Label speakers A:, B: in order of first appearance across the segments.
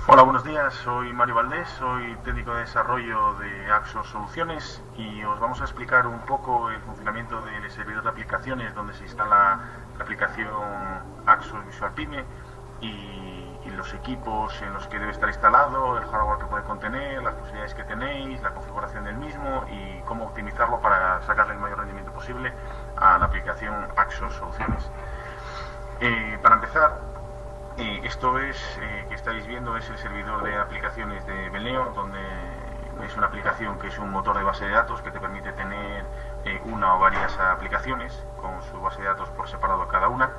A: Hola, buenos días. Soy Mario Valdés, soy técnico de desarrollo de Axos Soluciones y os vamos a explicar un poco el funcionamiento del servidor de aplicaciones donde se instala la aplicación Axos Visual Pyme y los equipos en los que debe estar instalado, el hardware que puede contener, las posibilidades que tenéis, la configuración del mismo y cómo optimizarlo para sacarle el mayor rendimiento posible a la aplicación Axos Soluciones. Para empezar, esto que estáis viendo es el servidor de aplicaciones de Beneo, donde es una aplicación que es un motor de base de datos que te permite tener una o varias aplicaciones con su base de datos por separado cada una,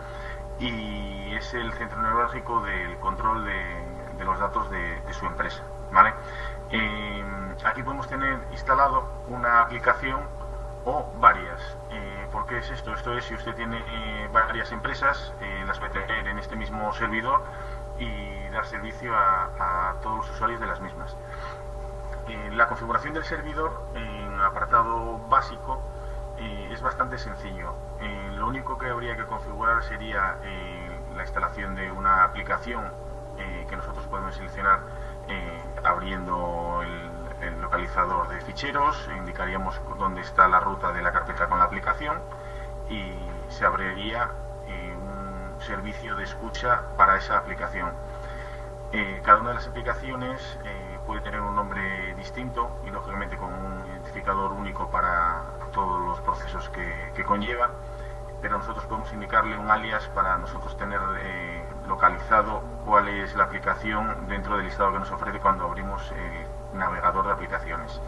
A: y es el centro neurálgico del control de los datos de su empresa, ¿vale? Aquí podemos tener instalado una aplicación o varias. ¿Por qué es esto? Esto es si usted tiene varias empresas, las va a tener en este mismo servidor y dar servicio a todos los usuarios de las mismas. La configuración del servidor en apartado básico es bastante sencillo. Lo único que habría que configurar sería la instalación de una aplicación que nosotros podemos seleccionar abriendo el localizador de ficheros, indicaríamos dónde está la ruta de la carpeta con la aplicación y se abriría un servicio de escucha para esa aplicación. Cada una de las aplicaciones puede tener un nombre distinto y lógicamente con un identificador único para todos los procesos que conlleva, pero nosotros podemos indicarle un alias para nosotros tener localizado cuál es la aplicación dentro del listado que nos ofrece cuando abrimos el navegador de aplicaciones.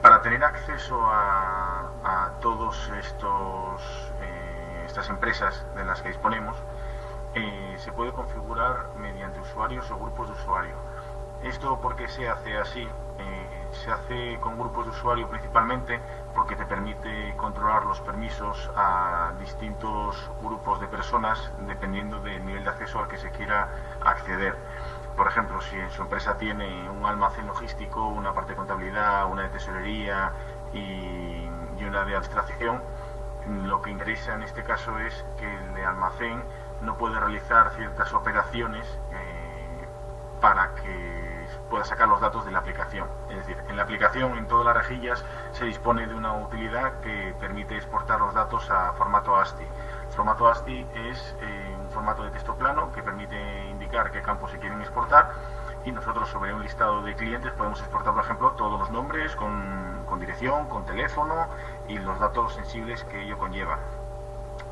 A: Para tener acceso a todos estas empresas de las que disponemos, se puede configurar mediante usuarios o grupos de usuario. ¿Esto por qué se hace así? Se hace con grupos de usuario principalmente porque te permite controlar los permisos a distintos grupos de personas dependiendo del nivel de acceso al que se quiera acceder. Por ejemplo, si en su empresa tiene un almacén logístico, una parte de contabilidad, una de tesorería y una de administración, lo que interesa en este caso es que el de almacén no puede realizar ciertas operaciones para que pueda sacar los datos de la aplicación. Es decir, en la aplicación, en todas las rejillas, se dispone de una utilidad que permite exportar los datos a formato ASCII. El formato ASCII es un formato de texto plano que permite indicar qué campos se quieren exportar y nosotros sobre un listado de clientes podemos exportar, por ejemplo, todos los nombres con dirección, con teléfono y los datos sensibles que ello conlleva.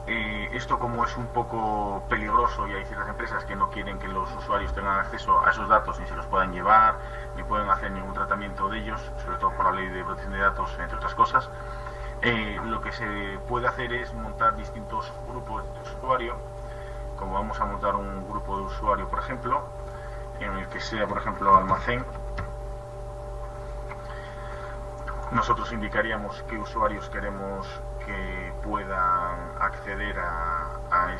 A: Esto, como es un poco peligroso y hay ciertas empresas que no quieren que los usuarios tengan acceso a esos datos ni se los puedan llevar ni pueden hacer ningún tratamiento de ellos, sobre todo por la ley de protección de datos, entre otras cosas, lo que se puede hacer es montar distintos grupos de usuario, como vamos a montar un grupo de usuario, por ejemplo, en el que sea, por ejemplo, almacén. Nosotros indicaríamos qué usuarios queremos que puedan acceder a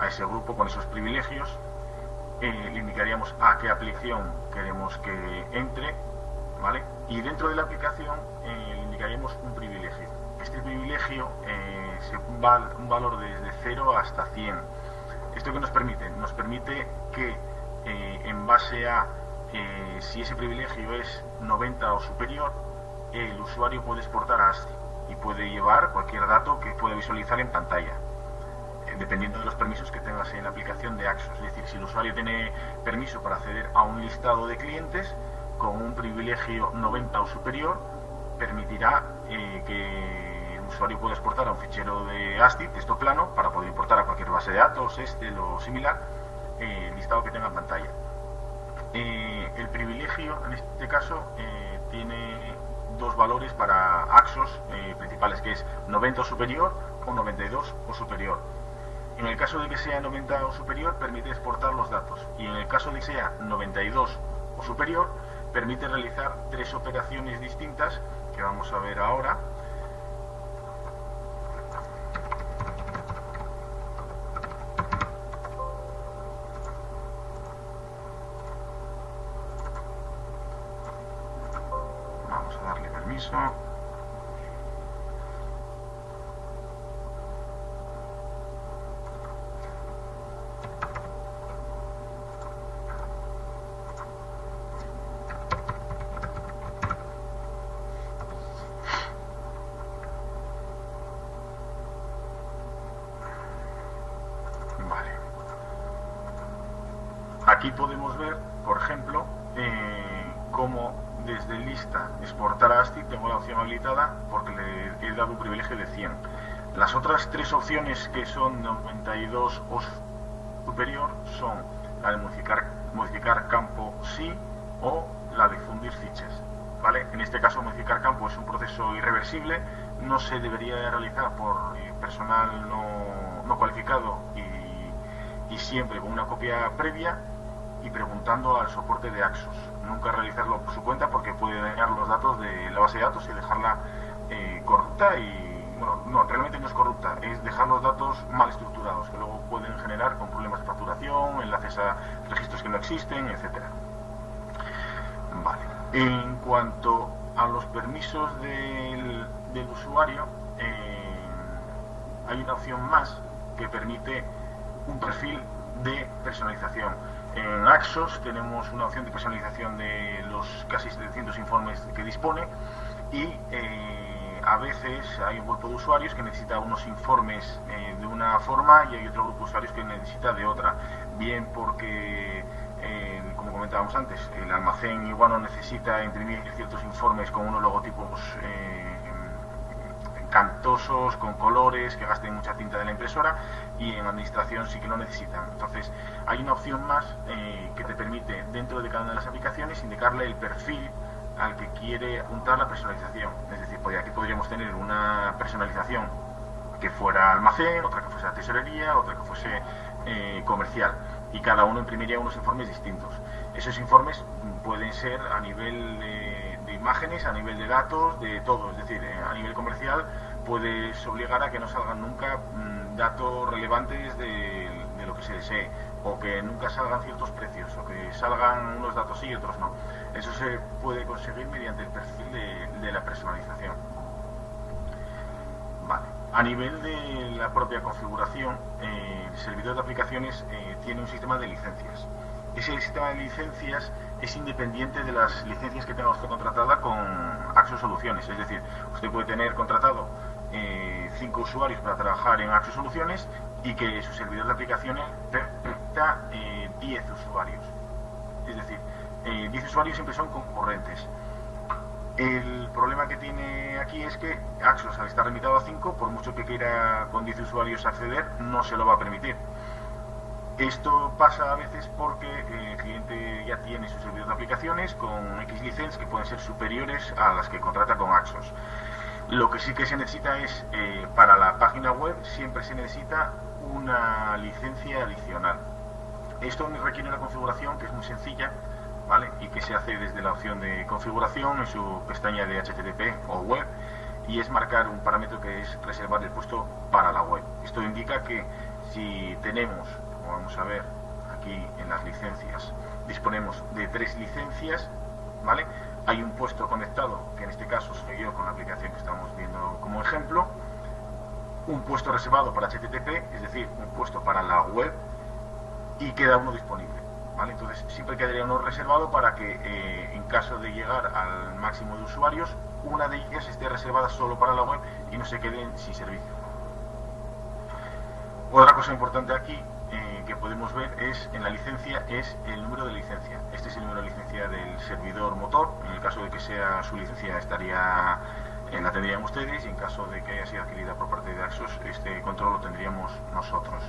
A: ese grupo con esos privilegios. Le indicaríamos a qué aplicación queremos que entre, ¿vale? Y dentro de la aplicación le indicaríamos un privilegio. Este privilegio un valor desde 0 hasta 100. ¿Esto qué nos permite? Nos permite que en base a si ese privilegio es 90 o superior, el usuario puede exportar a ASCII y puede llevar cualquier dato que pueda visualizar en pantalla, dependiendo de los permisos que tengas en la aplicación de Axos. Es decir, si el usuario tiene permiso para acceder a un listado de clientes con un privilegio 90 o superior, permitirá que el usuario pueda exportar a un fichero de ASCII, texto plano, para poder importar a cualquier base de datos, Excel o similar, el listado que tenga en pantalla. El privilegio, en este caso, tiene dos valores para Axos principales, que es 90 o superior o 92 o superior. En el caso de que sea 90 o superior, permite exportar los datos, y en el caso de que sea 92 o superior, permite realizar tres operaciones distintas que vamos a ver ahora. Vamos a darle permiso. Aquí podemos ver, por ejemplo, cómo desde lista exportar a ASCII tengo la opción habilitada porque le he dado un privilegio de 100. Las otras 3 opciones que son 92 o superior son la de modificar campo sí o la de fundir fichas, ¿vale? En este caso modificar campo es un proceso irreversible, no se debería realizar por personal no cualificado y siempre con una copia previa y preguntando al soporte de Axos. Nunca realizarlo por su cuenta porque puede dañar los datos de la base de datos y dejarla corrupta y, bueno, no, realmente no es corrupta, es dejar los datos mal estructurados que luego pueden generar con problemas de facturación, enlaces a registros que no existen, etcétera. Vale. En cuanto a los permisos del usuario, hay una opción más que permite un perfil de personalización. En Axos tenemos una opción de personalización de los casi 700 informes que dispone y a veces hay un grupo de usuarios que necesita unos informes de una forma y hay otro grupo de usuarios que necesita de otra, bien porque como comentábamos antes, el almacén igual no necesita imprimir ciertos informes con unos logotipos cantosos, con colores, que gasten mucha tinta de la impresora, y en administración sí que lo necesitan. Entonces hay una opción más que te permite dentro de cada una de las aplicaciones indicarle el perfil al que quiere apuntar la personalización. Es decir, aquí podríamos tener una personalización que fuera almacén, otra que fuese tesorería, otra que fuese comercial, y cada uno imprimiría unos informes distintos. Esos informes pueden ser a nivel de imágenes, a nivel de datos, de todo. Es decir, a nivel comercial puedes obligar a que no salgan nunca datos relevantes de lo que se desee, o que nunca salgan ciertos precios, o que salgan unos datos sí y otros no. Eso se puede conseguir mediante el perfil de la personalización. Vale. A nivel de la propia configuración, el servidor de aplicaciones tiene un sistema de licencias. Ese sistema de licencias es independiente de las licencias que tenga usted contratada con Axos Soluciones. Es decir, usted puede tener contratado 5 usuarios para trabajar en Axos Soluciones y que su servidor de aplicaciones permita 10 usuarios. Es decir, 10 usuarios siempre son concurrentes. El problema que tiene aquí es que Axos, al estar limitado a 5, por mucho que quiera con 10 usuarios acceder, no se lo va a permitir. Esto pasa a veces porque el cliente ya tiene su servidor de aplicaciones con X licencias que pueden ser superiores a las que contrata con Axos. Lo que sí que se necesita es, para la página web, siempre se necesita una licencia adicional. Esto requiere una configuración que es muy sencilla, ¿vale? Y que se hace desde la opción de configuración en su pestaña de HTTP o web, y es marcar un parámetro que es reservar el puesto para la web. Esto indica que si tenemos, como vamos a ver aquí en las licencias, disponemos de 3 licencias, ¿vale? Hay un puesto conectado, que en este caso soy yo con la aplicación que estamos viendo como ejemplo, un puesto reservado para HTTP, es decir, un puesto para la web, y queda uno disponible, ¿vale? Entonces siempre quedaría uno reservado para que en caso de llegar al máximo de usuarios, una de ellas esté reservada solo para la web y no se queden sin servicio. Otra cosa importante aquí que podemos ver es en la licencia es el número de licencia. Este es el número de licencia del servidor motor. En el caso de que sea su licencia la tendrían ustedes, y en caso de que haya sido adquirida por parte de Axos, este control lo tendríamos nosotros.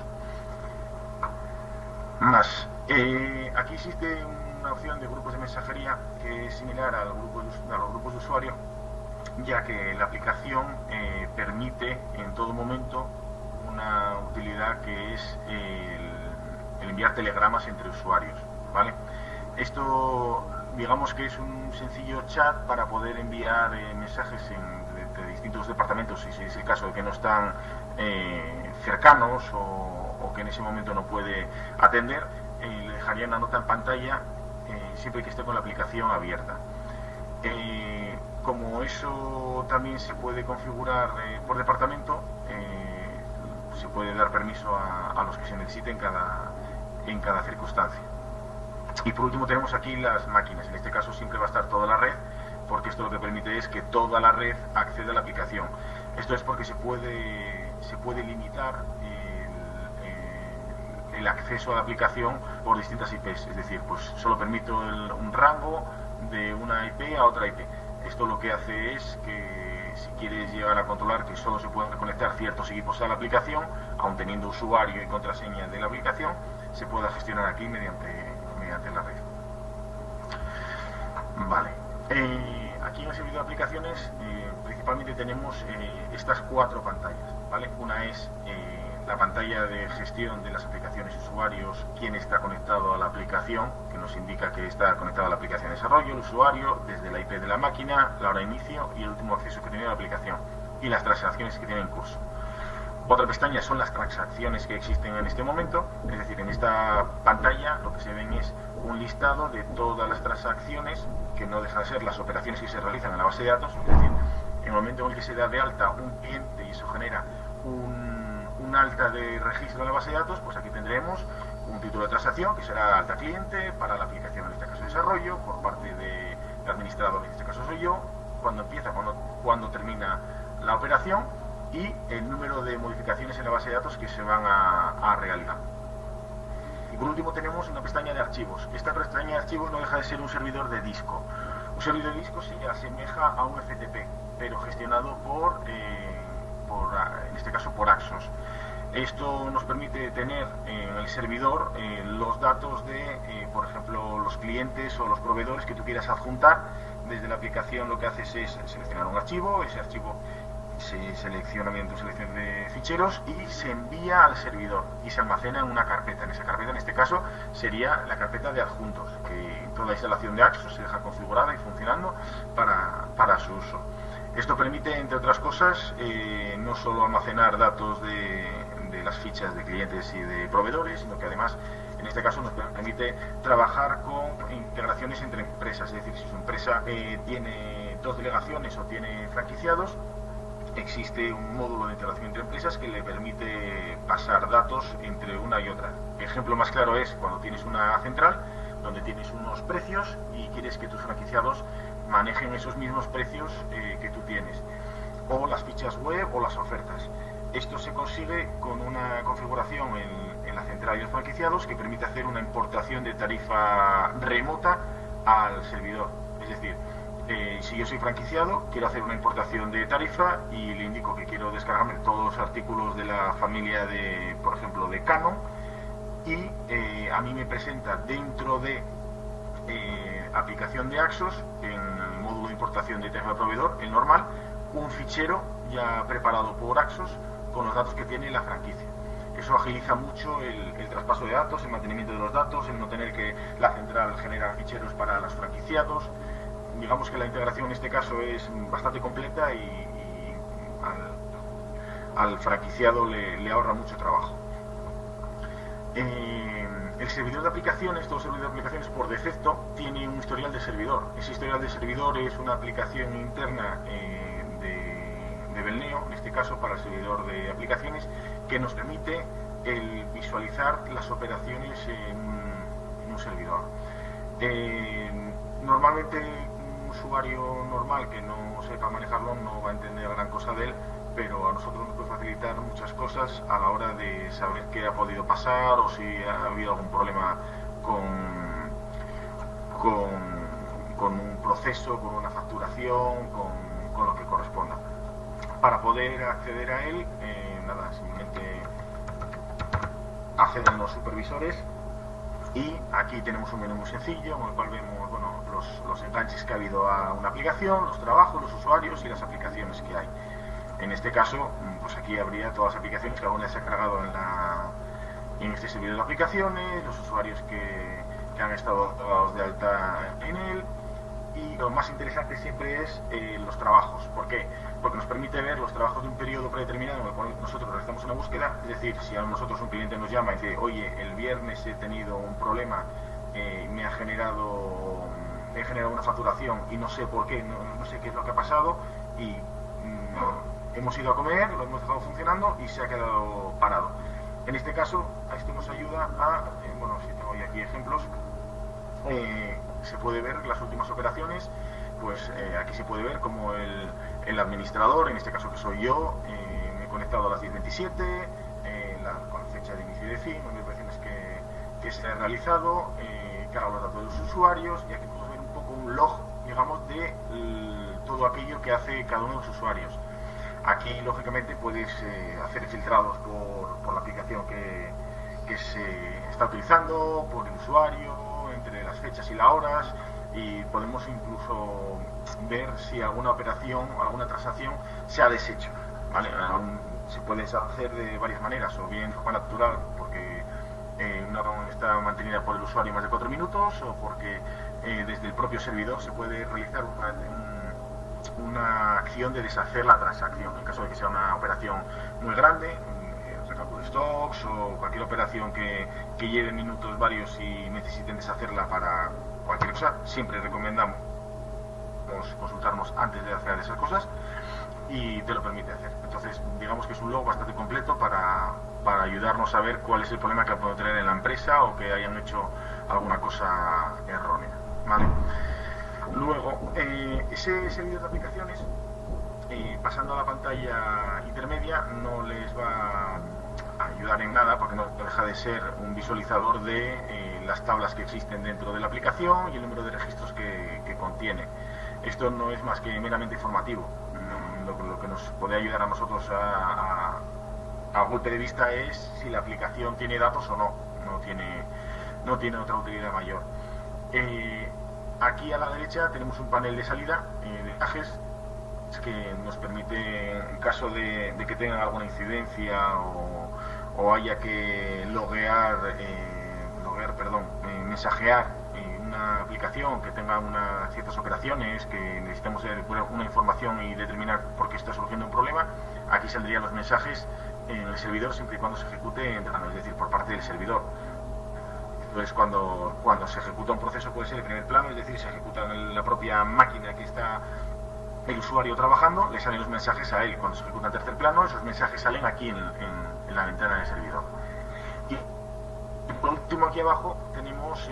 A: Más, aquí existe una opción de grupos de mensajería que es similar a los grupos de usuario, ya que la aplicación permite en todo momento una utilidad que es el enviar telegramas entre usuarios, ¿vale? Esto, digamos que es un sencillo chat para poder enviar mensajes entre distintos departamentos, si es el caso de que no están cercanos o que en ese momento no puede atender, le dejaría una nota en pantalla siempre que esté con la aplicación abierta. Como eso también se puede configurar por departamento, se puede dar permiso a los que se necesite en cada circunstancia. Y por último tenemos aquí las máquinas. En este caso siempre va a estar toda la red, porque esto lo que permite es que toda la red acceda a la aplicación. Esto es porque se puede limitar el el acceso a la aplicación por distintas IPs, es decir, pues solo permito un rango de una IP a otra IP. Esto lo que hace es que si quieres llegar a controlar que solo se pueden conectar ciertos equipos a la aplicación, aun teniendo usuario y contraseña de la aplicación, se pueda gestionar aquí mediante la red. Vale. Aquí en el servidor de aplicaciones principalmente tenemos estas 4 pantallas, ¿vale? Una es la pantalla de gestión de las aplicaciones y usuarios, quién está conectado a la aplicación, que nos indica que está conectado a la aplicación de desarrollo, el usuario, desde la IP de la máquina, la hora de inicio y el último acceso que tiene a la aplicación, y las transacciones que tiene en curso. Otra pestaña son las transacciones que existen en este momento, es decir, en esta pantalla lo que se ven es un listado de todas las transacciones, que no dejan de ser las operaciones que se realizan en la base de datos, es decir, en el momento en el que se da de alta un cliente y eso genera un alta de registro en la base de datos, pues aquí tendremos un título de transacción que será alta cliente para la aplicación, en este caso desarrollo, por parte del administrador, en este caso soy yo, cuando empieza, cuando termina la operación, y el número de modificaciones en la base de datos que se van a realizar. Y por último tenemos una pestaña de archivos. Esta pestaña de archivos no deja de ser un servidor de disco. Un servidor de disco se asemeja a un FTP, pero gestionado en este caso por Axos. Esto nos permite tener en el servidor los datos de, por ejemplo, los clientes o los proveedores que tú quieras adjuntar. Desde la aplicación lo que haces es seleccionar un archivo, ese archivo se selecciona mediante una selección de ficheros y se envía al servidor y se almacena en una carpeta. En esa carpeta, en este caso, sería la carpeta de adjuntos, que toda la instalación de Axos se deja configurada y funcionando para su uso. Esto permite, entre otras cosas, no solo almacenar datos de las fichas de clientes y de proveedores, sino que además, en este caso, nos permite trabajar con integraciones entre empresas. Es decir, si su empresa tiene 2 delegaciones o tiene franquiciados, existe un módulo de integración entre empresas que le permite pasar datos entre una y otra. El ejemplo más claro es cuando tienes una central donde tienes unos precios y quieres que tus franquiciados manejen esos mismos precios que tú tienes, o las fichas web o las ofertas. Esto se consigue con una configuración en la central de los franquiciados que permite hacer una importación de tarifa remota al servidor. Es decir, si yo soy franquiciado, quiero hacer una importación de tarifa y le indico que quiero descargarme todos los artículos de la familia de, por ejemplo, de Canon, y a mí me presenta dentro de aplicación de Axos, en el módulo de importación de tarifa de proveedor, el normal, un fichero ya preparado por Axos con los datos que tiene la franquicia. Eso agiliza mucho el traspaso de datos, el mantenimiento de los datos, el no tener que la central generar ficheros para los franquiciados. Digamos que la integración en este caso es bastante completa y al franquiciado le ahorra mucho trabajo. El servidor de aplicaciones, todo servidor de aplicaciones por defecto tiene un historial de servidor. Ese historial de servidor es una aplicación interna de Belneo, en este caso para el servidor de aplicaciones, que nos permite el visualizar las operaciones en un servidor. Normalmente un usuario normal que no sepa manejarlo no va a entender gran cosa de él, pero a nosotros nos puede facilitar muchas cosas a la hora de saber qué ha podido pasar o si ha habido algún problema con un proceso, con una facturación, con lo que corresponda. Para poder acceder a él, simplemente acceden los supervisores y aquí tenemos un menú muy sencillo en el cual vemos los enganches que ha habido a una aplicación, los trabajos, los usuarios y las aplicaciones que hay. En este caso, pues aquí habría todas las aplicaciones que alguna se ha cargado en este servidor de aplicaciones, los usuarios que han estado dados de alta en él, y lo más interesante siempre es los trabajos. ¿Por qué? Porque nos permite ver los trabajos de un periodo predeterminado en el cual nosotros realizamos una búsqueda. Es decir, si a nosotros un cliente nos llama y dice, oye, el viernes he tenido un problema, he generado una facturación y no sé por qué, no sé qué es lo que ha pasado, y hemos ido a comer, lo hemos dejado funcionando y se ha quedado parado. En este caso, a esto nos ayuda si tengo aquí ejemplos, se puede ver las últimas operaciones. Pues aquí se puede ver como el administrador, en este caso que soy yo, me he conectado a las 10:27, con la fecha de inicio y de fin, las operaciones que que se ha realizado, carga los datos de los usuarios, y aquí podemos ver un poco un log, digamos, de todo aquello que hace cada uno de los usuarios. Aquí, lógicamente, puedes hacer filtrados por la aplicación que se está utilizando, por el usuario, entre las fechas y las horas, y podemos incluso ver si alguna operación, alguna transacción se ha deshecho, ¿vale? Se puede hacer de varias maneras, o bien de forma natural, porque una orden está mantenida por el usuario más de 4 minutos, o porque desde el propio servidor se puede realizar una acción de deshacer la transacción, en caso de que sea una operación muy grande, recálculo de stocks o cualquier operación que lleve minutos varios y necesiten deshacerla para cualquier cosa. Siempre recomendamos consultarnos antes de hacer esas cosas y te lo permite hacer. Entonces, digamos que es un log bastante completo para ayudarnos a ver cuál es el problema que puedo tener en la empresa o que hayan hecho alguna cosa errónea, ¿vale? Luego, ese servidor de aplicaciones, pasando a la pantalla intermedia, no les va a ayudar en nada, porque no deja de ser un visualizador de las tablas que existen dentro de la aplicación y el número de registros que contiene. Esto no es más que meramente informativo. Lo que nos puede ayudar a nosotros a golpe de vista es si la aplicación tiene datos o no. No tiene otra utilidad mayor. Aquí a la derecha tenemos un panel de salida de mensajes que nos permite, en caso de que tengan alguna incidencia o haya que mensajear una aplicación que tenga ciertas operaciones, que necesitamos una información y determinar por qué está surgiendo un problema. Aquí saldrían los mensajes en el servidor siempre y cuando se ejecute es decir, por parte del servidor. Entonces, cuando se ejecuta un proceso, puede ser el primer plano, es decir, se ejecuta en la propia máquina que está el usuario trabajando, le salen los mensajes a él. Cuando se ejecuta en tercer plano, esos mensajes salen aquí en la ventana del servidor. Y por último, aquí abajo tenemos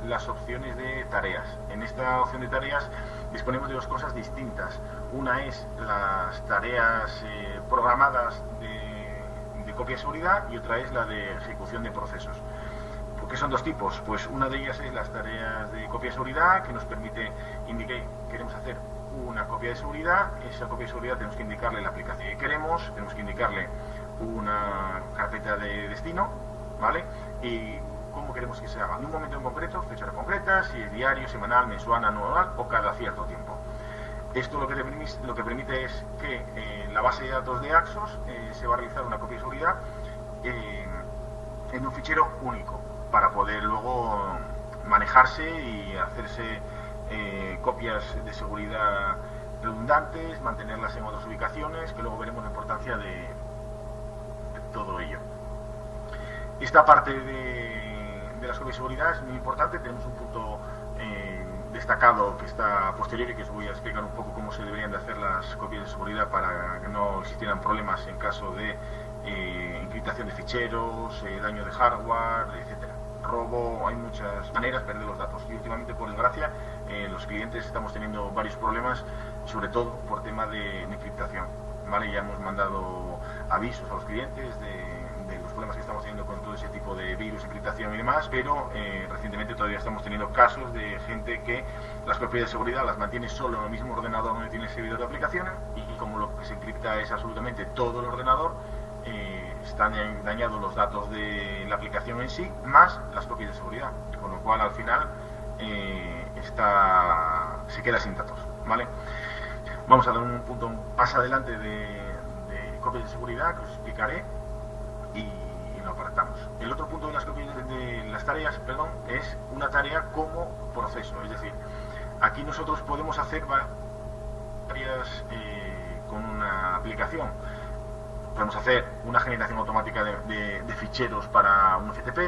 A: las opciones de tareas. En esta opción de tareas disponemos de dos cosas distintas. Una es las tareas programadas de copia de seguridad, y otra es la de ejecución de procesos. ¿Por qué son dos tipos? Pues una de ellas es las tareas de copia de seguridad, que nos permite indicar que queremos hacer una copia de seguridad. Esa copia de seguridad tenemos que indicarle la aplicación que queremos, tenemos que indicarle una carpeta de destino, ¿vale? Y cómo queremos que se haga, en un momento en concreto, fecha concreta, si es diario, semanal, mensual, anual o cada cierto tiempo. Esto lo que permite es que en la base de datos de Axos se va a realizar una copia de seguridad en un fichero único, para poder luego manejarse y hacerse copias de seguridad redundantes, mantenerlas en otras ubicaciones, que luego veremos la importancia de todo ello. Esta parte de las copias de seguridad es muy importante. Tenemos un punto destacado que está posterior y que os voy a explicar un poco cómo se deberían de hacer las copias de seguridad para que no existieran problemas en caso de encriptación de ficheros, daño de hardware, etcétera. Robo, hay muchas maneras de perder los datos, y últimamente, por desgracia, los clientes estamos teniendo varios problemas, sobre todo por tema de encriptación, ¿vale? Ya hemos mandado avisos a los clientes de los problemas que estamos teniendo con todo ese tipo de virus, encriptación y demás, pero recientemente todavía estamos teniendo casos de gente que las copias de seguridad las mantiene solo en el mismo ordenador donde tiene el servidor de aplicaciones, y como lo que se encripta es absolutamente todo el ordenador, están dañados los datos de la aplicación en sí, más las copias de seguridad, con lo cual al final se queda sin datos, ¿vale? Vamos a dar un punto más adelante de copias de seguridad que os explicaré y lo apartamos. El otro punto de las copias de las tareas, es una tarea como proceso, es decir, aquí nosotros podemos hacer varias con una aplicación. Podemos hacer una generación automática de ficheros para un FTP.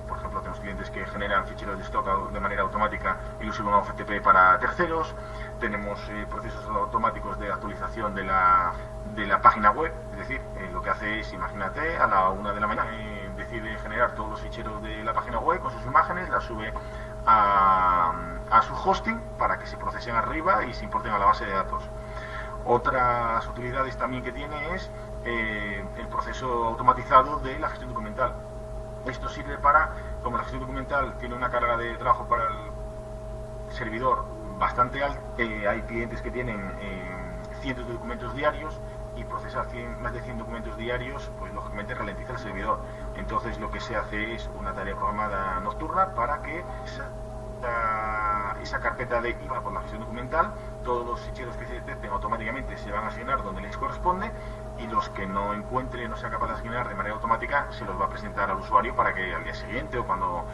A: Por ejemplo, tenemos clientes que generan ficheros de stock de manera automática y los suben a un FTP para terceros. Tenemos procesos automáticos de actualización de la página web, es decir, lo que hace es, imagínate, a la 1 de la mañana decide generar todos los ficheros de la página web con sus imágenes, las sube a su hosting para que se procesen arriba y se importen a la base de datos. Otras utilidades también que tiene es el proceso automatizado de la gestión documental. Esto sirve para, como la gestión documental tiene una carga de trabajo para el servidor bastante alta, hay clientes que tienen cientos de documentos diarios, y procesar más de 100 documentos diarios, pues lógicamente ralentiza el servidor. Entonces lo que se hace es una tarea programada nocturna para que esa carpeta de IVA por la gestión documental, todos los ficheros que se detecten automáticamente se van a asignar donde les corresponde, y los que no encuentre, no sea capaz de asignar de manera automática, se los va a presentar al usuario para que al día siguiente o cuando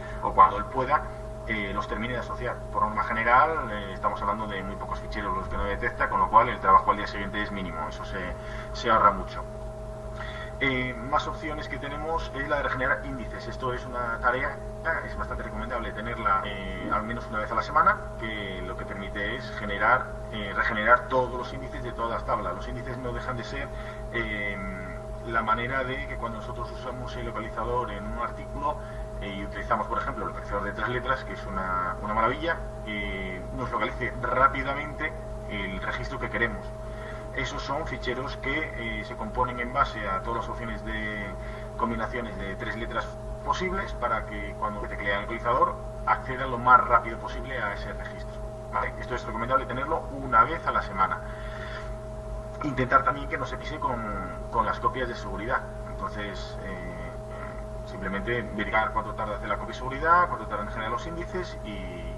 A: él pueda los termine de asociar. Por norma general estamos hablando de muy pocos ficheros los que no detecta, con lo cual el trabajo al día siguiente es mínimo, eso se ahorra mucho. Más opciones que tenemos es la de regenerar índices. Esto es una tarea, es bastante recomendable tenerla al menos una vez a la semana, que lo que permite es regenerar todos los índices de todas las tablas. Los índices no dejan de ser la manera de que cuando nosotros usamos el localizador en un artículo y utilizamos, por ejemplo, el localizador de 3 letras, que es una maravilla, nos localice rápidamente el registro que queremos. Esos son ficheros que se componen en base a todas las opciones de combinaciones de 3 letras posibles, para que cuando teclea el localizador acceda lo más rápido posible a ese registro, ¿vale? Esto es recomendable tenerlo una vez a la semana. Intentar también que no se pise con las copias de seguridad. Entonces simplemente verificar cuánto tarda en hacer la copia de seguridad, cuánto tarda en generar los índices, y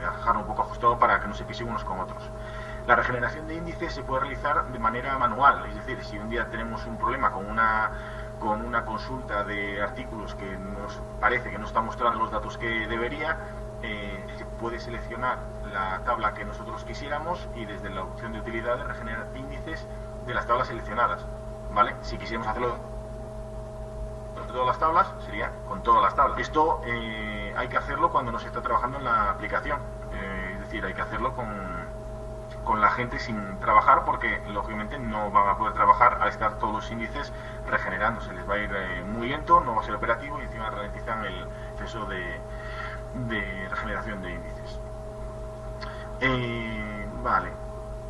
A: dejarlo un poco ajustado para que no se pisen unos con otros. La regeneración de índices se puede realizar de manera manual, es decir, si un día tenemos un problema con una consulta de artículos que nos parece que no está mostrando los datos que debería, se puede seleccionar la tabla que nosotros quisiéramos y desde la opción de utilidades regenerar índices de las tablas seleccionadas, ¿vale? Si quisiéramos hacerlo con todas las tablas, sería con todas las tablas. Esto hay que hacerlo cuando no se está trabajando en la aplicación, es decir, hay que hacerlo con la gente sin trabajar, porque lógicamente no van a poder trabajar al estar todos los índices regenerándose, les va a ir muy lento, no va a ser operativo, y encima ralentizan el proceso de regeneración de índices. Vale,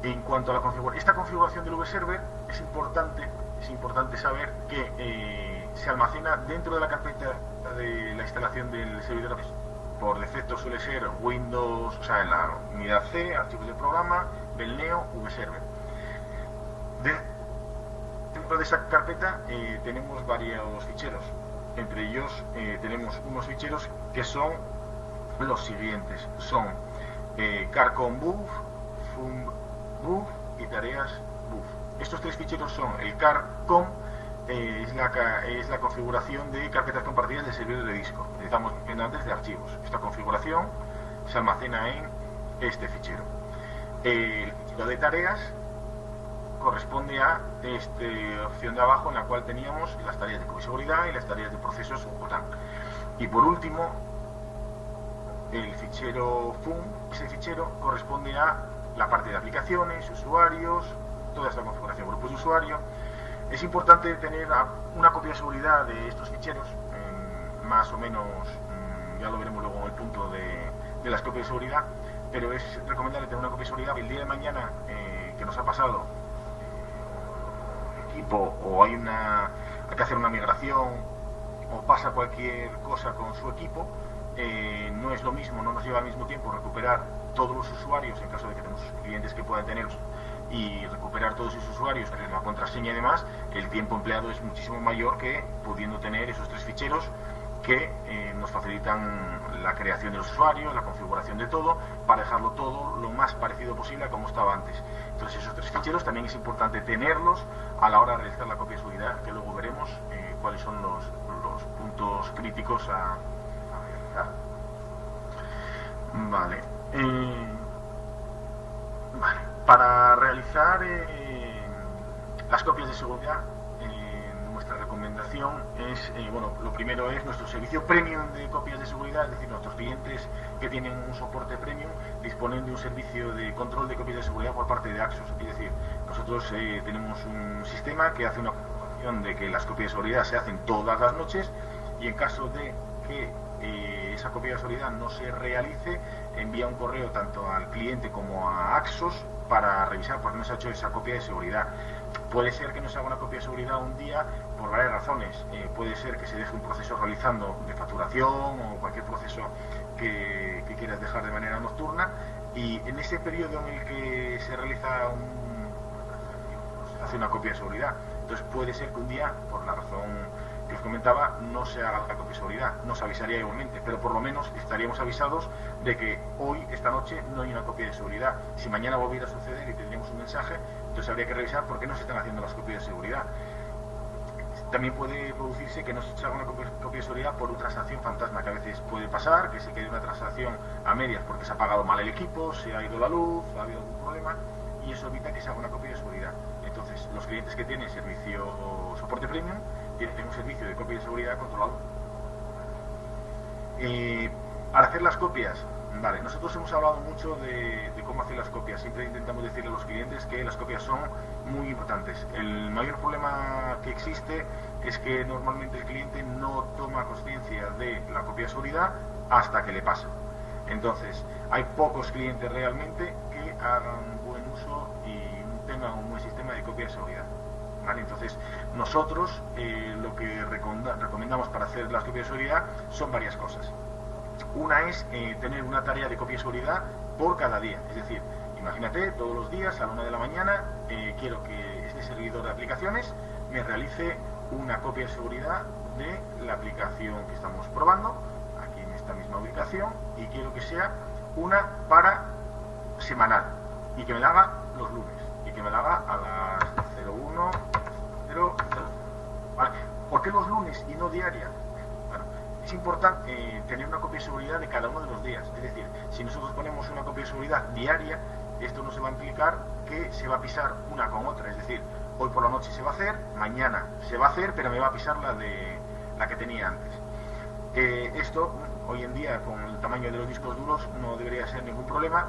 A: en cuanto a la configuración, esta configuración del VServer es importante saber que se almacena dentro de la carpeta de la instalación del servidor. Por defecto suele ser Windows, o sea, en la unidad C, archivos de programa, Belneo, VServer. Dentro de esa carpeta tenemos varios ficheros. Entre ellos tenemos unos ficheros que son los siguientes. Son carcom buff, fun buff y tareas buff. Estos 3 ficheros son el carcom, es la configuración de carpetas compartidas de servidores de disco. Estamos viendo antes de archivos. Esta configuración se almacena en este fichero. El fichero de tareas corresponde a esta opción de abajo, en la cual teníamos las tareas de copia y seguridad y las tareas de procesos OTAN. Y por último, el fichero fun, ese fichero corresponde a la parte de aplicaciones, usuarios, toda esta configuración, grupos de usuario. Es importante tener una copia de seguridad de estos ficheros, más o menos, ya lo veremos luego en el punto de las copias de seguridad, pero es recomendable tener una copia de seguridad. El día de mañana que nos ha pasado equipo, o hay que hacer una migración, o pasa cualquier cosa con su equipo, no es lo mismo, no nos lleva al mismo tiempo recuperar todos los usuarios, en caso de que tenemos clientes que puedan tener, y recuperar todos esos usuarios, tener la contraseña y demás. El tiempo empleado es muchísimo mayor que pudiendo tener esos 3 ficheros que nos facilitan la creación de los usuarios, la configuración de todo, para dejarlo todo lo más parecido posible a como estaba antes. Entonces esos 3 ficheros también es importante tenerlos a la hora de realizar la copia de seguridad, que luego veremos cuáles son los puntos críticos a realizar. Vale. Para realizar las copias de seguridad, nuestra recomendación es, lo primero es nuestro servicio premium de copias de seguridad, es decir, nuestros clientes que tienen un soporte premium disponen de un servicio de control de copias de seguridad por parte de Axos. Es decir, nosotros tenemos un sistema que hace una confirmación de que las copias de seguridad se hacen todas las noches, y en caso de que esa copia de seguridad no se realice, envía un correo tanto al cliente como a Axos para revisar por qué no se ha hecho esa copia de seguridad. Puede ser que no se haga una copia de seguridad un día por varias razones, puede ser que se deje un proceso realizando de facturación o cualquier proceso que quieras dejar de manera nocturna, y en ese periodo en el que se realiza se hace una copia de seguridad, entonces puede ser que un día, por la razón que os comentaba, no se haga la copia de seguridad. Nos avisaría igualmente, pero por lo menos estaríamos avisados de que hoy, esta noche, no hay una copia de seguridad. Si mañana volviera a suceder y tendríamos un mensaje, entonces habría que revisar por qué no se están haciendo las copias de seguridad. También puede producirse que no se haga una copia de seguridad por una transacción fantasma, que a veces puede pasar, que se quede una transacción a medias porque se ha apagado mal el equipo, se ha ido la luz, ha habido algún problema, y eso evita que se haga una copia de seguridad. Entonces, los clientes que tienen servicio soporte premium tienen un servicio de copia de seguridad controlado. Para hacer las copias, vale, nosotros hemos hablado mucho de cómo hacer las copias. Siempre intentamos decirle a los clientes que las copias son muy importantes. El mayor problema que existe es que normalmente el cliente no toma conciencia de la copia de seguridad hasta que le pasa. Entonces, hay pocos clientes realmente que hagan buen uso y tengan un buen sistema de copia de seguridad. ¿Vale? Entonces, nosotros lo que recomendamos para hacer las copias de seguridad son varias cosas. Una es tener una tarea de copia de seguridad por cada día. Es decir, imagínate, todos los días a la 1 de la mañana quiero que este servidor de aplicaciones me realice una copia de seguridad de la aplicación que estamos probando, aquí en esta misma ubicación, y quiero que sea una para semanal, y que me la haga los lunes, y que me la haga a las 01:00. ¿Vale? ¿Por qué los lunes y no diaria? Bueno, es importante tener una copia de seguridad de cada uno de los días. Es decir, si nosotros ponemos una copia de seguridad diaria, esto no se va a implicar que se va a pisar una con otra. Es decir, hoy por la noche se va a hacer, mañana se va a hacer, pero me va a pisar la que tenía antes. Esto, hoy en día, con el tamaño de los discos duros, no debería ser ningún problema,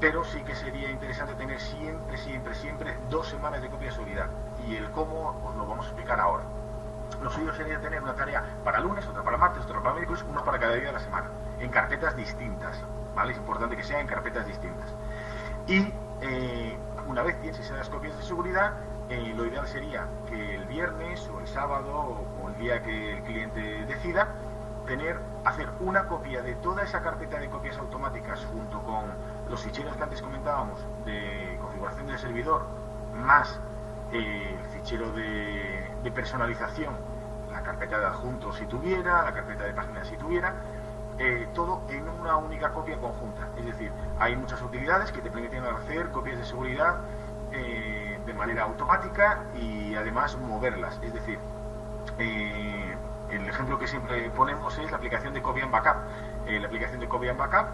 A: pero sí que sería interesante tener siempre 2 semanas de copia de seguridad. Y el cómo os lo vamos a explicar ahora. Lo suyo sería tener una tarea para lunes, otra para martes, otra para miércoles, uno para cada día de la semana, en carpetas distintas, ¿vale? Es importante que sea en carpetas distintas. Y una vez tienes esas copias de seguridad, lo ideal sería que el viernes o el sábado o el día que el cliente decida, hacer una copia de toda esa carpeta de copias automáticas junto con los ficheros que antes comentábamos de configuración del servidor, más el fichero de personalización, la carpeta de adjuntos si tuviera, la carpeta de páginas si tuviera, todo en una única copia conjunta. Es decir, hay muchas utilidades que te permiten hacer copias de seguridad de manera automática y además moverlas. Es decir, el ejemplo que siempre ponemos es la aplicación de Copy and Backup. La aplicación de Copy and Backup,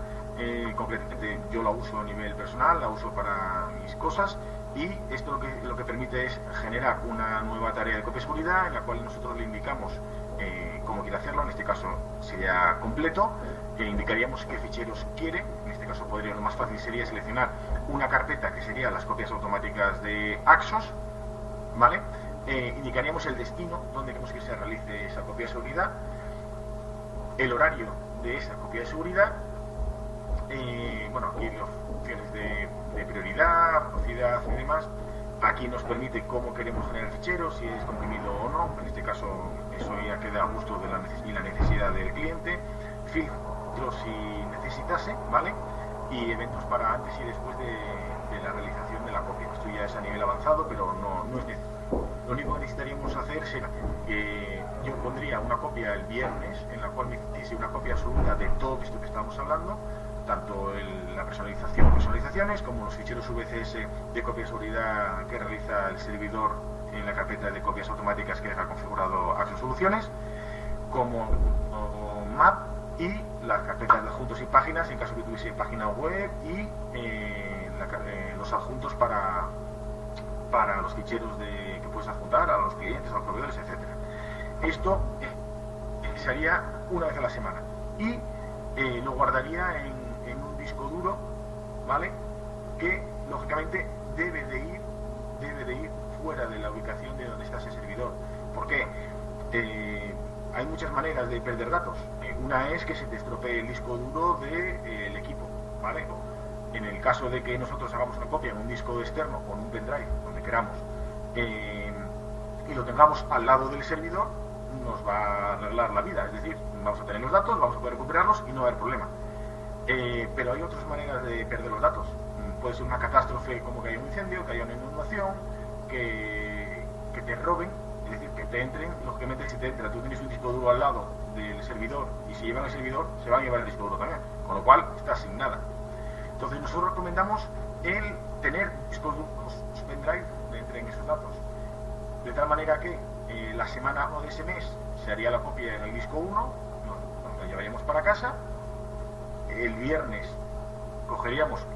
A: concretamente yo la uso a nivel personal, la uso para mis cosas, y esto lo que permite es generar una nueva tarea de copia de seguridad en la cual nosotros le indicamos cómo quiere hacerlo. En este caso sería completo, indicaríamos qué ficheros quiere. En este caso lo más fácil sería seleccionar una carpeta que sería las copias automáticas de Axos, ¿vale? Indicaríamos el destino donde queremos que se realice esa copia de seguridad, el horario de esa copia de seguridad, bueno, aquí las funciones de prioridad, velocidad y demás. Aquí nos permite cómo queremos generar ficheros, si es comprimido o no. En este caso eso ya queda a gusto de la necesidad del cliente. Filtros si necesitase, ¿vale? Y eventos para antes y después de la realización de la copia. Esto ya es a nivel avanzado, pero no es necesario. Lo único que necesitaríamos hacer será que yo pondría una copia el viernes en la cual me hiciese una copia absoluta de todo esto que estamos hablando, tanto la personalizaciones como los ficheros VCS de copia de seguridad que realiza el servidor en la carpeta de copias automáticas que deja configurado Axos Soluciones, como map y las carpetas de adjuntos y páginas en caso que tuviese página web, y los adjuntos para los ficheros que puedes adjuntar a los clientes, a los proveedores, etc. Esto se haría una vez a la semana y lo guardaría en un disco duro, ¿vale? Que lógicamente debe de ir fuera de la ubicación de donde está ese servidor. ¿Por qué? Hay muchas maneras de perder datos. Una es que se te estropee el disco duro del equipo, ¿vale? En el caso de que nosotros hagamos una copia en un disco externo o en un pendrive, donde queramos, y lo tengamos al lado del servidor, nos va a arreglar la vida. Es decir, vamos a tener los datos, vamos a poder recuperarlos y no va a haber problema. Pero hay otras maneras de perder los datos. Puede ser una catástrofe como que haya un incendio, que haya una inundación, que te roben, es decir, que te entren. Lógicamente, si te entra, tú tienes un disco duro al lado del servidor y si llevan el servidor, se van a llevar el disco duro también, con lo cual estás sin nada. Entonces nosotros recomendamos el tener discos duros, pendrive, donde entren esos datos, de tal manera que la semana 1 de ese mes se haría la copia en el disco 1, nos la llevaríamos para casa. El viernes cogeríamos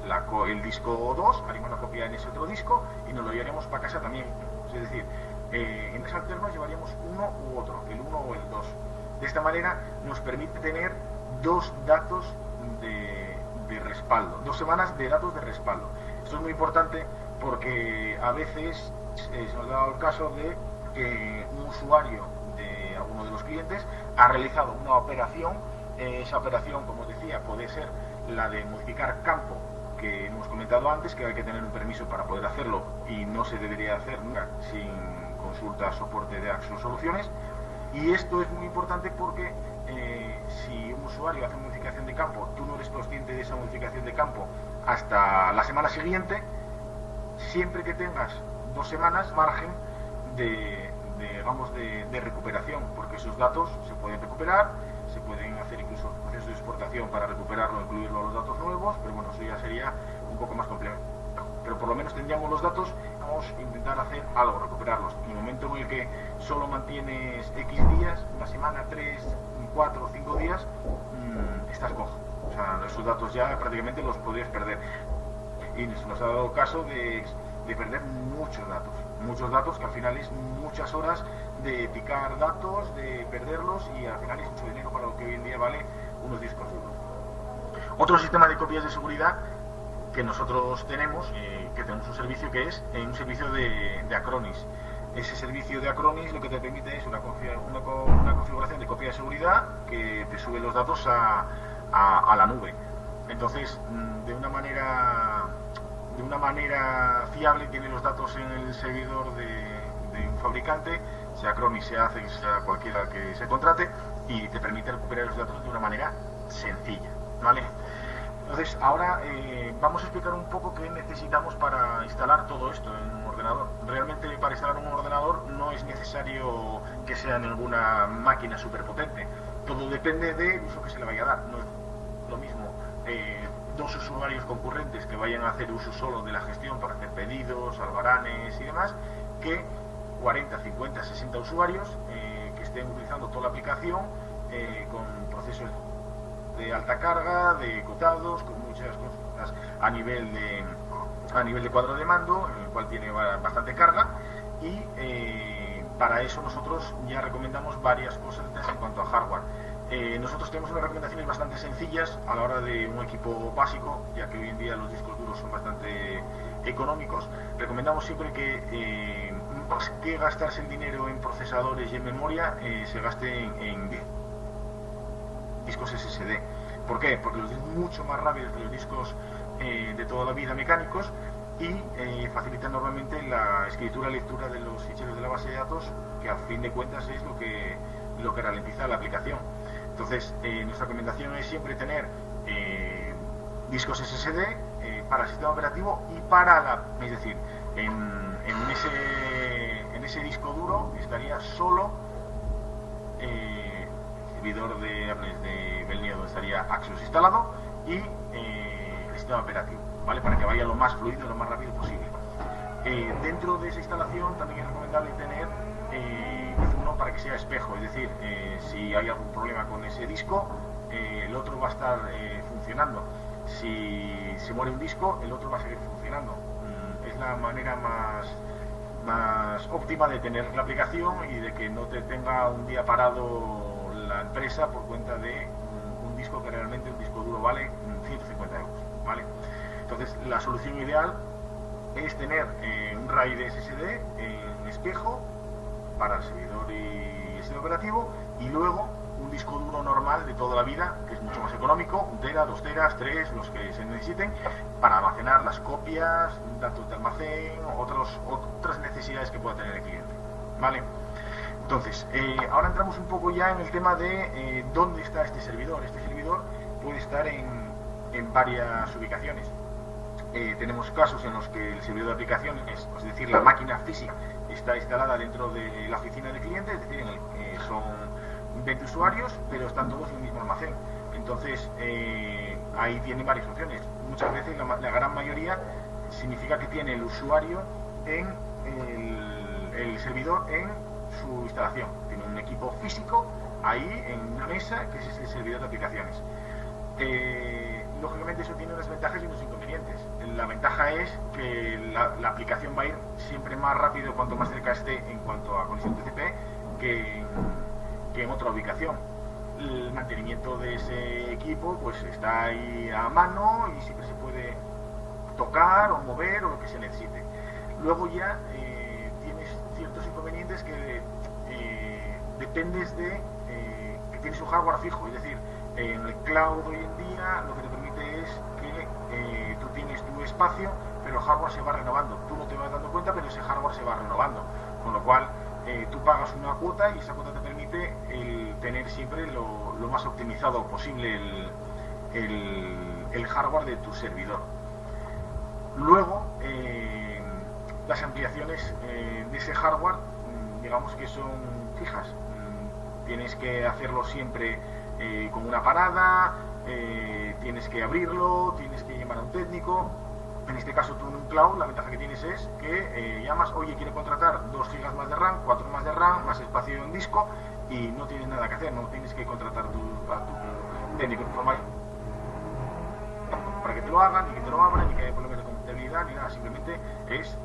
A: el disco 2, haríamos la copia en ese otro disco y nos lo llevaríamos para casa también. Es decir, en mes alterno llevaríamos uno u otro, el 1 o el 2. De esta manera nos permite tener 2 datos de respaldo, 2 semanas de datos de respaldo. Esto es muy importante porque a veces se nos ha dado el caso de que un usuario de alguno de los clientes ha realizado una operación. Esa operación, como os decía, puede ser la de modificar campo, que hemos comentado antes, que hay que tener un permiso para poder hacerlo y no se debería hacer nunca sin consulta soporte de Axo Soluciones. Y esto es muy importante porque si un usuario hace modificación de campo, tú no eres consciente de esa modificación de campo hasta la semana siguiente, siempre que tengas 2 semanas margen de recuperación, porque esos datos se pueden recuperar, se pueden hacer incluso procesos de exportación para recuperarlo, incluirlo a los datos nuevos, pero bueno, eso ya sería un poco más complejo. Pero por lo menos tendríamos los datos, vamos a intentar hacer algo, recuperarlos. En el momento en el que solo mantienes X días, una semana, 3, 4, 5 días, estás cojo. O sea, esos datos ya prácticamente los podrías perder. Y nos ha dado caso de perder muchos datos que al final es muchas horas de picar datos, de perderlos y al final es mucho dinero para lo que hoy en día vale unos discos duros. Otro sistema de copias de seguridad que nosotros tenemos, que tenemos un servicio que es un servicio de Acronis. Ese servicio de Acronis lo que te permite es una configuración de copia de seguridad que te sube los datos a la nube. Entonces, de una manera fiable, tiene los datos en el servidor de un fabricante, sea Acronis, sea cualquiera que se contrate, y te permite recuperar los datos de una manera sencilla, ¿vale? Entonces, ahora vamos a explicar un poco qué necesitamos para instalar todo esto en un ordenador. Realmente, para instalar un ordenador no es necesario que sea ninguna máquina superpotente. Todo depende del uso que se le vaya a dar. No es lo mismo 2 usuarios concurrentes que vayan a hacer uso solo de la gestión para hacer pedidos, albaranes y demás, que 40, 50, 60 usuarios que estén utilizando toda la aplicación con procesos de alta carga, de cotados, con muchas cosas a nivel de cuadro de mando, en el cual tiene bastante carga, y para eso nosotros ya recomendamos varias cosas en cuanto a hardware. Nosotros tenemos unas recomendaciones bastante sencillas a la hora de un equipo básico, ya que hoy en día los discos duros son bastante económicos. Recomendamos siempre que más que gastarse el dinero en procesadores y en memoria, se gaste en discos SSD. ¿Por qué? Porque los discos son mucho más rápidos que los discos de toda la vida mecánicos y facilitan normalmente la escritura y lectura de los ficheros de la base de datos, que a fin de cuentas es lo que ralentiza la aplicación. Entonces, nuestra recomendación es siempre tener discos SSD para el sistema operativo y para es decir, en ese disco duro estaría solo el servidor de Belneo, donde estaría Axios instalado, y el sistema operativo, ¿vale? Para que vaya lo más fluido, lo más rápido posible. Dentro de esa instalación también es recomendable tener uno para que sea espejo, es decir, si hay algún problema con ese disco, el otro va a estar funcionando. Si se muere un disco, el otro va a seguir funcionando. Es la manera más óptima de tener la aplicación y de que no te tenga un día parado la empresa por cuenta de un disco que realmente un disco duro vale 150 euros, ¿vale? Entonces, la solución ideal es tener un RAID SSD en espejo para el servidor y el sistema operativo, y luego un disco duro normal de toda la vida, que es mucho más económico, 1 tera, 2 teras, 3, los que se necesiten, para almacenar las copias, datos de almacén, otras necesidades que pueda tener el cliente, ¿vale? Entonces, ahora entramos un poco ya en el tema de dónde está este servidor. Este servidor puede estar en varias ubicaciones. Tenemos casos en los que el servidor de aplicaciones, es decir, la máquina física, está instalada dentro de la oficina del cliente, es decir, son 20 usuarios, pero están todos en el mismo almacén. Entonces, ahí tiene varias opciones. Muchas veces, la gran mayoría, significa que tiene el usuario en el servidor en su instalación. Tiene un equipo físico ahí en una mesa, que es el servidor de aplicaciones. Lógicamente eso tiene unas ventajas y unos inconvenientes. La ventaja es que la aplicación va a ir siempre más rápido cuanto más cerca esté en cuanto a conexión TCP que en otra ubicación. El mantenimiento de ese equipo pues está ahí a mano y siempre se puede tocar o mover o lo que se necesite. Luego ya tienes ciertos inconvenientes que dependes de que tienes un hardware fijo, es decir, en el cloud hoy en día lo que te permite es que tú tienes tu espacio, pero el hardware se va renovando. Tú no te vas dando cuenta, pero ese hardware se va renovando, con lo cual tú pagas una cuota y esa cuota te permite tener siempre lo más optimizado posible el hardware de tu servidor. Luego, las ampliaciones de ese hardware, digamos que son fijas. Tienes que hacerlo siempre con una parada, tienes que abrirlo, tienes que llamar a un técnico. En este caso tú en un cloud la ventaja que tienes es que llamas, oye, quiero contratar 2 GB más de RAM, 4 más de RAM, más espacio en disco, y no tienes nada que hacer, no tienes que contratar a tu técnico informático para que te lo hagan, ni que te lo abran, ni que haya problemas de compatibilidad, ni nada, simplemente es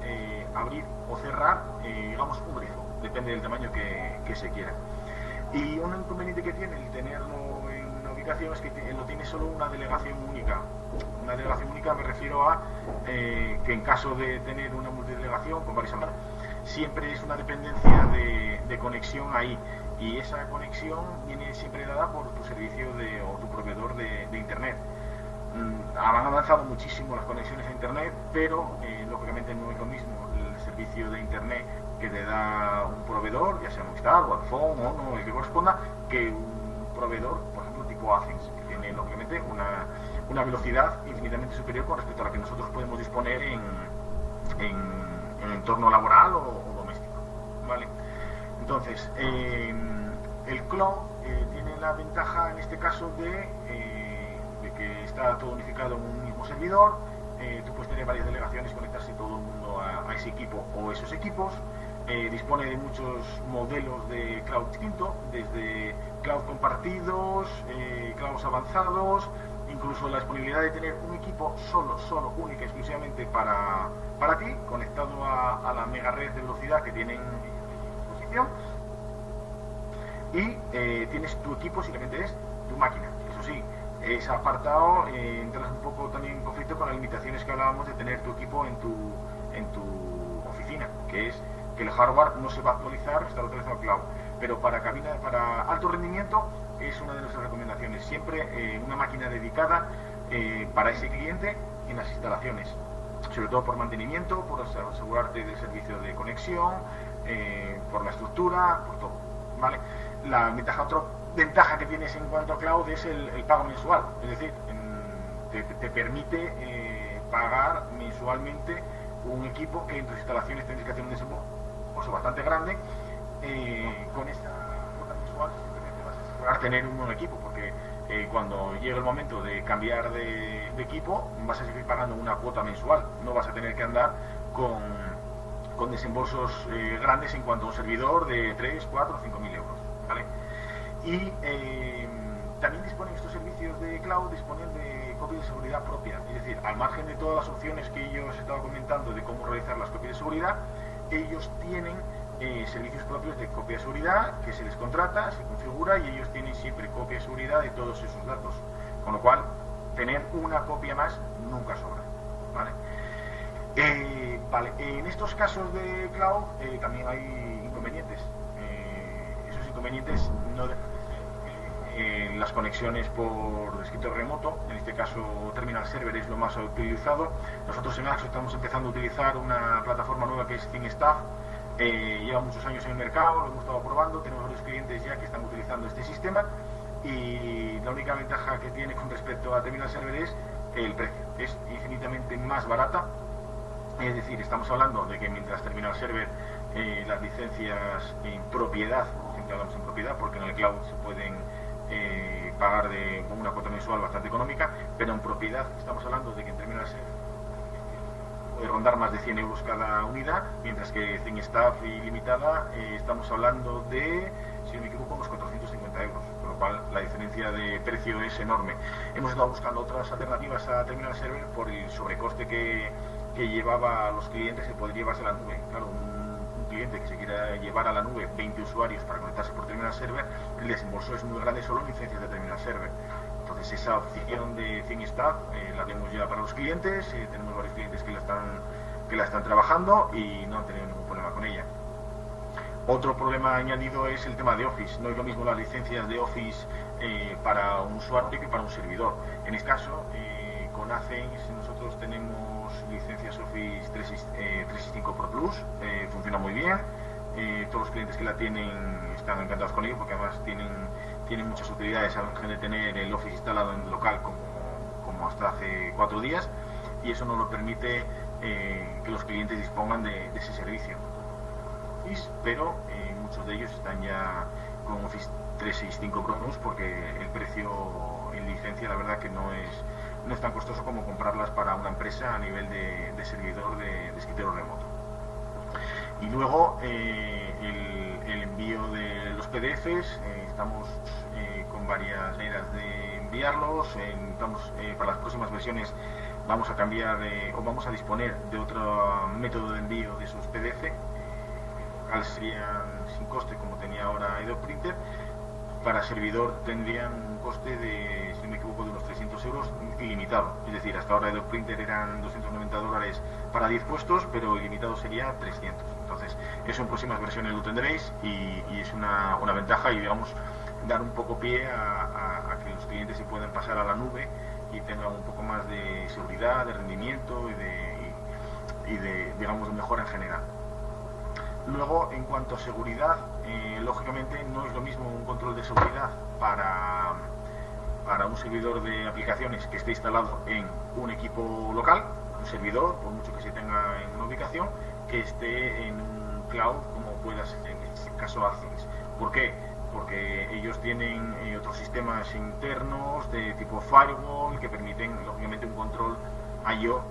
A: abrir o cerrar, digamos, un grifo, depende del tamaño que se quiera. Y un inconveniente que tiene el tenerlo en una ubicación es que lo tiene solo una delegación única. Una delegación única me refiero a que en caso de tener una multidelegación con varios amigos, siempre es una dependencia de conexión ahí, y esa conexión viene siempre dada por tu servicio o tu proveedor de internet. Han avanzado muchísimo las conexiones a internet, pero lógicamente no es lo mismo el servicio de internet que te da un proveedor, ya sea Movistar, Vodafone o no, el que corresponda, que un proveedor, por ejemplo, tipo Athens, que tiene lógicamente una velocidad infinitamente superior con respecto a la que nosotros podemos disponer en entorno laboral o doméstico, ¿vale? Entonces, el cloud tiene la ventaja en este caso de que está todo unificado en un mismo servidor. Tú puedes tener varias delegaciones, conectarse todo el mundo a ese equipo o esos equipos. Dispone de muchos modelos de cloud distinto, desde cloud compartidos, clouds avanzados, incluso la disponibilidad de tener un equipo solo, única, exclusivamente para ti, conectado a la mega red de velocidad que tienen a disposición. Y tienes tu equipo, simplemente es tu máquina. Eso sí, es apartado, entras un poco también en conflicto con las limitaciones que hablábamos de tener tu equipo en tu oficina, que es que el hardware no se va a actualizar, está actualizado al cloud, pero para alto rendimiento es una de nuestras recomendaciones, siempre una máquina dedicada para ese cliente en las instalaciones, sobre todo por mantenimiento, por asegurarte del servicio de conexión, por la estructura, por todo, ¿vale? Otra ventaja que tienes en cuanto a cloud es el pago mensual, es decir, te permite pagar mensualmente un equipo que en tus instalaciones tienes que hacer un desembolso bastante grande. Con esta cuota mensual simplemente vas a asegurar tener un buen equipo, porque cuando llegue el momento de cambiar de equipo vas a seguir pagando una cuota mensual, no vas a tener que andar con desembolsos grandes en cuanto a un servidor de 3, 4 o 5.000 euros, ¿vale? Y también disponen estos servicios de cloud, disponen de copia de seguridad propia, es decir, al margen de todas las opciones que yo os estaba comentando de cómo realizar las copias de seguridad, ellos tienen servicios propios de copia de seguridad que se les contrata, se configura, y ellos tienen siempre copia de seguridad de todos esos datos, con lo cual tener una copia más nunca sobra, ¿vale? En estos casos de cloud también hay inconvenientes. Esos inconvenientes no dejan de ser las conexiones por escritorio remoto, en este caso Terminal Server es lo más utilizado. Nosotros en Axo estamos empezando a utilizar una plataforma nueva que es ThinkStaff, Lleva muchos años en el mercado, lo hemos estado probando, tenemos varios clientes ya que están utilizando este sistema y la única ventaja que tiene con respecto a Terminal Server es el precio. Es infinitamente más barata, es decir, estamos hablando de que mientras Terminal Server las licencias en propiedad, siempre hablamos en propiedad porque en el cloud se pueden pagar con una cuota mensual bastante económica, pero en propiedad estamos hablando de que en Terminal Server puede rondar más de 100 euros cada unidad, mientras que en Staff ilimitada estamos hablando de, si no me equivoco, unos 450 euros, con lo cual la diferencia de precio es enorme. Hemos estado buscando otras alternativas a Terminal Server por el sobrecoste que llevaba a los clientes que podría llevarse a la nube. Claro, un cliente que se quiera llevar a la nube 20 usuarios para conectarse por Terminal Server, el desembolso es muy grande solo en licencias de Terminal Server. Entonces esa opción de ThinkStaff la tenemos ya para los clientes, tenemos varios clientes que la están trabajando y no han tenido ningún problema con ella. Otro problema añadido es el tema de Office. No es lo mismo las licencias de Office para un usuario que para un servidor. En este caso, con Athens nosotros tenemos licencias Office 365 Pro Plus, funciona muy bien. Todos los clientes que la tienen están encantados con ello porque además tienen muchas utilidades al margen de tener el Office instalado en local como hasta hace 4 días, y eso nos lo permite que los clientes dispongan de ese servicio. Pero muchos de ellos están ya con Office 365 Pro Plus porque el precio en licencia la verdad que no es tan costoso como comprarlas para una empresa a nivel de servidor de escritorio remoto. Y luego el envío de los PDFs, estamos con varias maneras de enviarlos, para las próximas versiones vamos a cambiar o vamos a disponer de otro método de envío de esos PDF, serían sin coste como tenía ahora Adobe Printer. Para servidor tendrían un coste de, si no me equivoco, de unos 300 euros ilimitado. Es decir, hasta ahora Adobe Printer eran $290 para 10 puestos, pero ilimitado sería 300. Entonces, eso en próximas versiones lo tendréis y es una ventaja y, digamos, dar un poco pie a que los clientes se puedan pasar a la nube y tengan un poco más de seguridad, de rendimiento y de digamos, de mejora en general. Luego, en cuanto a seguridad, lógicamente no es lo mismo un control de seguridad para un servidor de aplicaciones que esté instalado en un equipo local, un servidor, por mucho que se tenga en una ubicación, que esté en un cloud como pueda ser en este caso Athens. ¿Por qué? Porque ellos tienen otros sistemas internos de tipo firewall que permiten, lógicamente, un control I/O.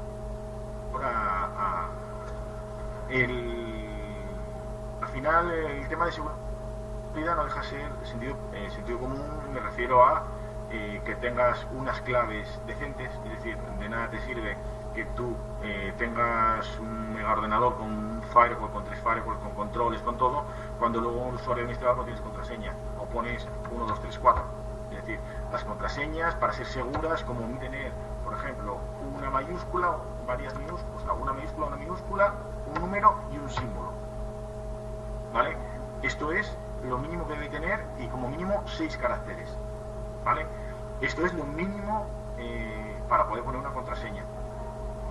A: Al final, el tema de seguridad no deja de ser sentido común. Me refiero a que tengas unas claves decentes, es decir, de nada te sirve que tú tengas un mega ordenador con un firewall, con 3 firewalls, con controles, con todo, cuando luego un usuario administrador no tienes contraseña o pones 1, 2, 3, 4. Es decir, las contraseñas, para ser seguras, como tener, por ejemplo, una mayúscula o varias minúsculas, una minúscula, un número y un símbolo. ¿Vale? Esto es lo mínimo que debe tener y como mínimo 6 caracteres. ¿Vale? Esto es lo mínimo para poder poner una contraseña.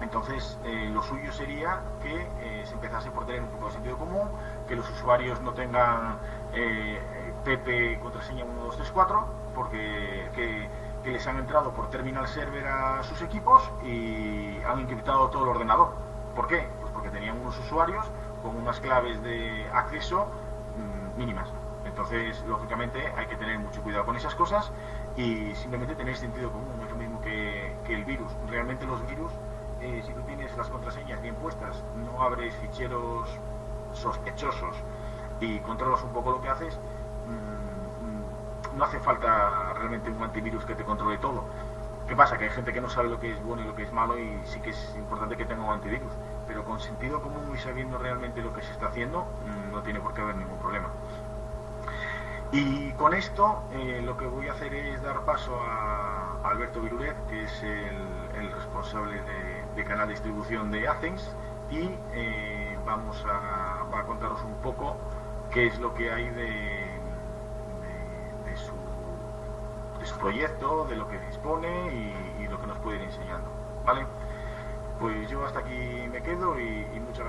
A: Entonces, lo suyo sería que se empezase por tener un poco de sentido común, que los usuarios no tengan PP contraseña 1, 2, 3, 4, porque que les han entrado por Terminal Server a sus equipos y han encriptado todo el ordenador. ¿Por qué? Pues porque tenían unos usuarios con unas claves de acceso mínimas. Entonces, lógicamente, hay que tener mucho cuidado con esas cosas y simplemente tener sentido común. No es lo mismo que el virus. Realmente los virus, si tú tienes las contraseñas bien puestas, no abres ficheros sospechosos y controlas un poco lo que haces, no hace falta realmente un antivirus que te controle todo. ¿Qué pasa? Que hay gente que no sabe lo que es bueno y lo que es malo y sí que es importante que tenga un antivirus, pero con sentido común y sabiendo realmente lo que se está haciendo, no tiene por qué haber ningún problema. Y con esto lo que voy a hacer es dar paso a Alberto Virulet, que es el responsable de canal de distribución de Athens, y va a contaros un poco qué es lo que hay de su proyecto, de lo que dispone y lo que nos puede ir enseñando. ¿Vale? Pues yo hasta aquí me quedo y muchas gracias.